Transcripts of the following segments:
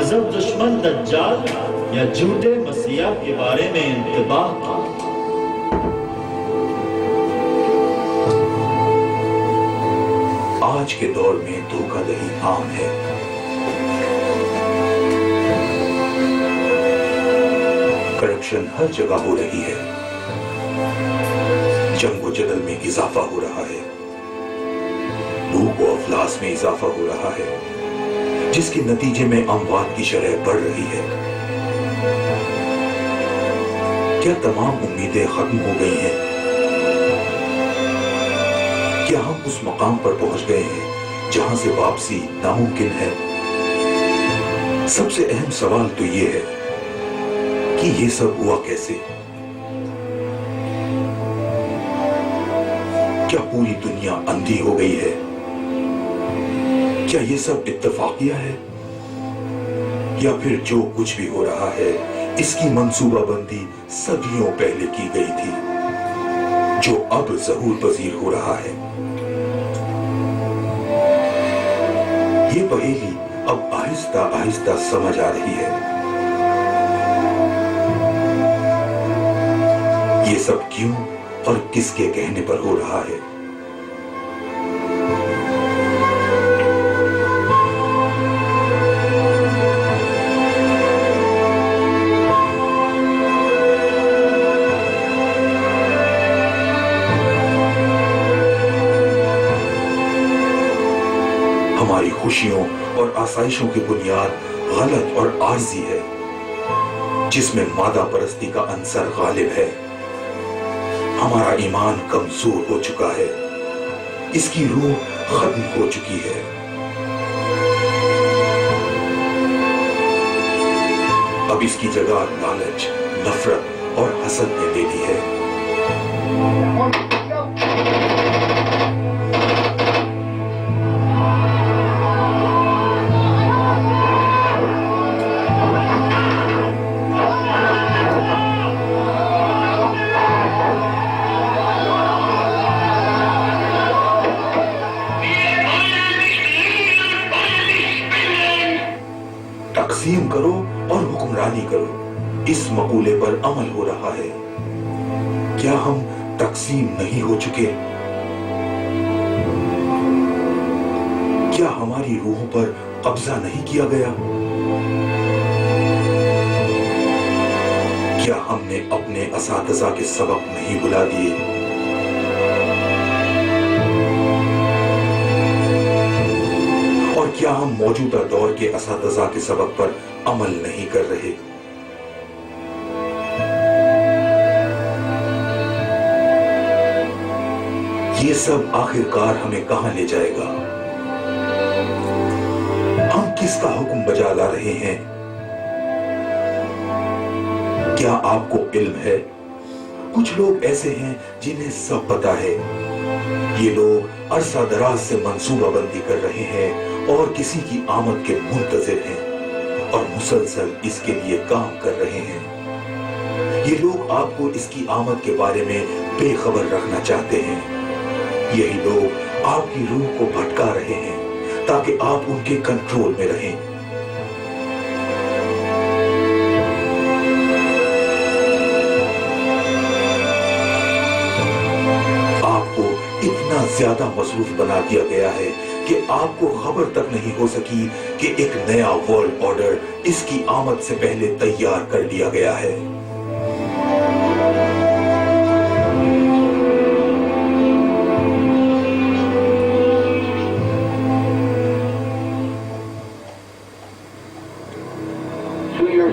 مذہب دشمن دجال یا جھوٹے مسیح کے بارے میں انتباہ کی۔ آج کے دور میں دھوکہ دہی عام ہے۔ کرپشن ہر جگہ ہو رہی ہے، جنگ و جدل میں اضافہ ہو رہا ہے، بھوک و افلاس میں اضافہ ہو رہا ہے، جس کے نتیجے میں اموات کی شرح بڑھ رہی ہے۔ کیا تمام امیدیں ختم ہو گئی ہیں؟ کیا ہم اس مقام پر پہنچ گئے ہیں جہاں سے واپسی ناممکن ہے؟ سب سے اہم سوال تو یہ ہے کہ یہ سب ہوا کیسے؟ کیا پوری دنیا اندھی ہو گئی ہے؟ کیا یہ سب اتفاقیہ ہے؟ یا پھر جو کچھ بھی ہو رہا ہے اس کی منصوبہ بندی صدیوں پہلے کی گئی تھی، جو اب ظہور پذیر ہو رہا ہے؟ یہ پہیلی اب آہستہ آہستہ سمجھ آ رہی ہے۔ یہ سب کیوں اور کس کے کہنے پر ہو رہا ہے؟ ہماری خوشیوں اور آسائشوں کی بنیاد غلط اور عارضی ہے، جس میں مادہ پرستی کا عنصر غالب ہے۔ ہمارا ایمان کمزور ہو چکا ہے، اس کی روح ختم ہو چکی ہے۔ اب اس کی جگہ لالچ، نفرت اور حسد نے لے لی ہے۔ تقسیم کرو اور حکمرانی کرو، اس مقولے پر عمل ہو رہا ہے۔ کیا ہم تقسیم نہیں ہو چکے؟ کیا ہماری روحوں پر قبضہ نہیں کیا گیا؟ کیا ہم نے اپنے اساتذہ کے سبق نہیں بھلا دیے؟ اور کیا ہم موجودہ دور کے اساتذہ کے سبق پر عمل نہیں کر رہے؟ یہ سب آخرکار ہمیں کہاں لے جائے گا؟ ہم کس کا حکم بجا لا رہے ہیں؟ کیا آپ کو علم ہے؟ کچھ لوگ ایسے ہیں جنہیں سب پتا ہے۔ یہ لوگ عرصہ دراز سے منصوبہ بندی کر رہے ہیں اور کسی کی آمد کے منتظر ہیں اور مسلسل اس کے لیے کام کر رہے ہیں۔ یہ لوگ آپ کو اس کی آمد کے بارے میں بے خبر رکھنا چاہتے ہیں۔ یہی لوگ آپ کی روح کو بھٹکا رہے ہیں تاکہ آپ ان کے کنٹرول میں رہیں۔ آپ کو اتنا زیادہ مصروف بنا دیا گیا ہے کہ آپ کو خبر تک نہیں ہو سکی کہ ایک نیا ورلڈ آرڈر اس کی آمد سے پہلے تیار کر لیا گیا ہے۔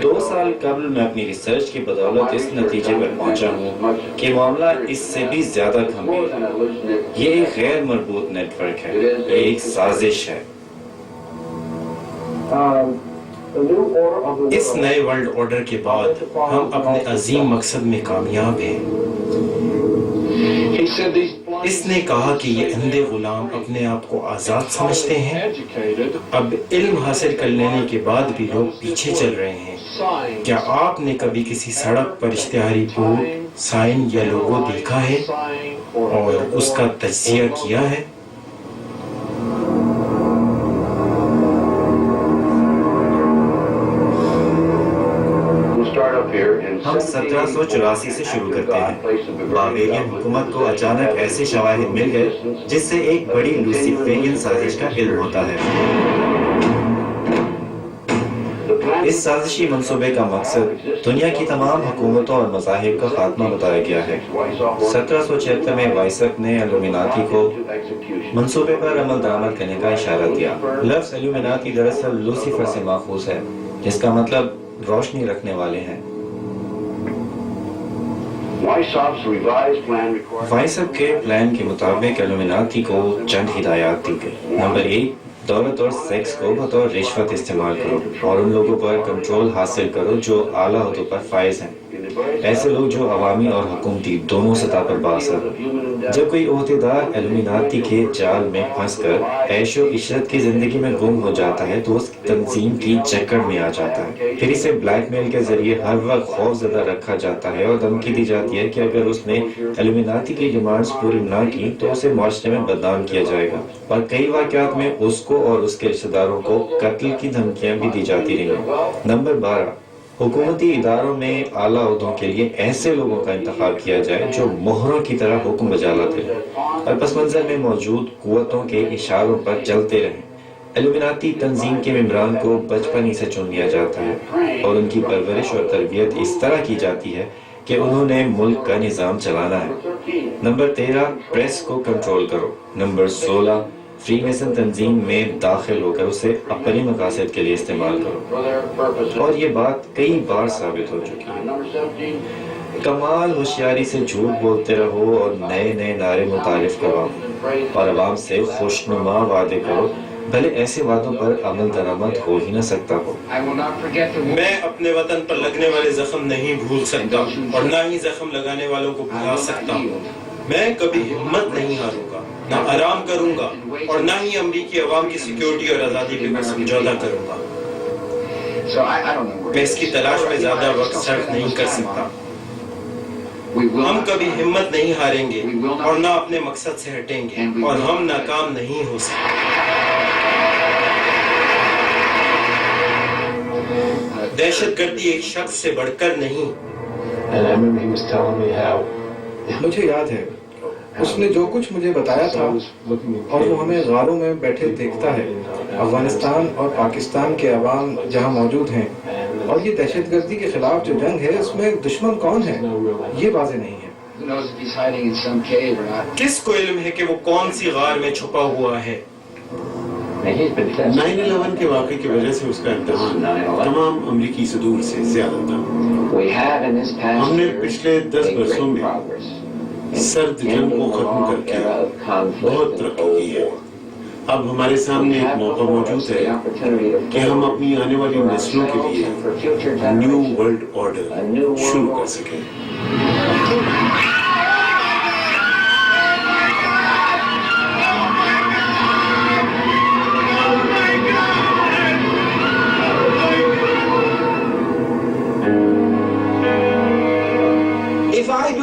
دو سال قبل میں اپنی ریسرچ کی بدولت اس نتیجے پر پہنچا ہوں کہ معاملہ اس سے بھی زیادہ گھمیر ہے۔ یہ ایک غیر مربوط نیٹ ورک ہے، یہ ایک سازش ہے۔ اس نئے ورلڈ آرڈر کے بعد ہم اپنے عظیم مقصد میں کامیاب ہیں۔ اس نے کہا کہ یہ اندھے غلام اپنے آپ کو آزاد سمجھتے ہیں۔ اب علم حاصل کر لینے کے بعد بھی لوگ پیچھے چل رہے ہیں۔ کیا آپ نے کبھی کسی سڑک پر اشتہاری بورڈ، سائن یا لوگو دیکھا ہے اور اس کا تجزیہ کیا ہے؟ ہم 1784 سے شروع کرتے ہیں۔ بابیلین حکومت کو اچانک ایسے شواہد مل گئے جس سے ایک بڑی لوسیفرین سازش کا علم ہوتا ہے۔ اس سازشی منصوبے کا مقصد دنیا کی تمام حکومتوں اور مذاہب کا خاتمہ بتایا گیا ہے۔ 1776 میں وائسک نے ایلومیناتی کو منصوبے پر عمل درآمد کرنے کا اشارہ دیا۔ لفظ ایلومیناتی دراصل لوسیفر سے ماخوذ ہے، جس کا مطلب روشنی رکھنے والے ہیں۔ وائسک کے پلان کے مطابق ایلومیناتی کو چند ہدایات دی گئی۔ نمبر 1، دولت اور سیکس کو بطور رشوت استعمال کرو اور ان لوگوں پر کنٹرول حاصل کرو جو اعلیٰ عہدوں پر فائز ہیں، ایسے لوگ جو عوامی اور حکومتی دونوں سطح پر بااثر ہو۔ جب کوئی عہدیدار ایلومیناتی کے جال میں پھنس کر عیش و عشرت کی زندگی میں گم ہو جاتا ہے تو اس تنظیم کی جکڑ میں آ جاتا ہے، پھر اسے بلیک میل کے ذریعے ہر وقت خوف زدہ رکھا جاتا ہے اور دھمکی دی جاتی ہے کہ اگر اس نے ایلومیناتی کی ڈیمانڈز پوری نہ کی تو اسے معاشرے میں بدنام کیا جائے گا، اور کئی واقعات میں اس کو اور اس کے رشتہ داروں کو قتل کی دھمکیاں بھی دی جاتی رہیں۔ نمبر 12، حکومتی اداروں میں اعلیٰ عہدوں کے لیے ایسے لوگوں کا انتخاب کیا جائے جو مہروں کی طرح حکم بجا لاتے رہیں اور پس منظر میں موجود قوتوں کے اشاروں پر چلتے رہیں۔ ایلومیناتی تنظیم کے ممبران کو بچپن ہی سے چن لیا جاتا ہے اور ان کی پرورش اور تربیت اس طرح کی جاتی ہے کہ انہوں نے ملک کا نظام چلانا ہے۔ نمبر 13، پریس کو کنٹرول کرو۔ نمبر 16، فری میسن تنظیم میں داخل ہو کر اسے اپنے مقاصد کے لیے استعمال کرو، اور یہ بات کئی بار ثابت ہو چکی ہے۔ کمال ہوشیاری سے جھوٹ بولتے رہو اور نئے نئے نعرے متعارف کرواؤ اور عوام سے خوشنما وعدے کرو، بھلے ایسے وعدوں پر عمل درآمد ہو ہی نہ سکتا ہو۔ میں اپنے وطن پر لگنے والے زخم نہیں بھول سکتا اور نہ ہی زخم لگانے والوں کو بھلا سکتا ہوں۔ میں کبھی ہمت نہیں ہاروں گا، نہ آرام کروں گا اور نہ ہی امریکی عوام کی سیکیورٹی اور آزادی پہ سمجھوتا کروں گا۔ میں اس کی تلاش میں زیادہ وقت صرف نہیں کر سکتا۔ ہم کبھی ہمت نہیں ہاریں گے اور نہ اپنے مقصد سے ہٹیں گے، اور ہم ناکام نہیں ہو سکتے۔ دہشت گردی ایک شخص سے بڑھ کر نہیں۔ مجھے یاد ہے اس نے جو کچھ مجھے بتایا تھا، اور وہ ہمیں غاروں میں بیٹھے دیکھتا ہے، افغانستان اور پاکستان کے عوام جہاں موجود ہیں، اور یہ دہشت گردی کے خلاف جو جنگ ہے اس میں دشمن کون ہے یہ واضح نہیں ہے۔ کس کو علم ہے کہ وہ کون سی غار میں چھپا ہوا ہے؟ 9/11 کے واقعے کی وجہ سے اس کا امتحان تمام امریکی صدور سے زیادہ تھا۔ ہم نے پچھلے 10 برسوں میں سرد جنگ کو ختم کر کے بہت ترقی کی ہے۔ اب ہمارے سامنے ایک موقع موجود ہے کہ ہم اپنی آنے والی نسلوں کے لیے نیو ورلڈ آرڈر شروع کر سکیں۔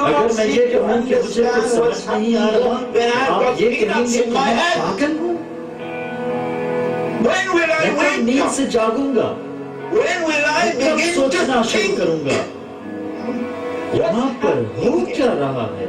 اگر میں یہ کہوں کہ مجھے کچھ سمجھ نہیں آ رہا، آپ یہ کہیں گے کہ میں پاگل ہوں؟ میں کب نیند سے جاگوں گا؟ میں کب سوچنا شروع کروں گا؟ یہاں پر ہو کیا رہا ہے؟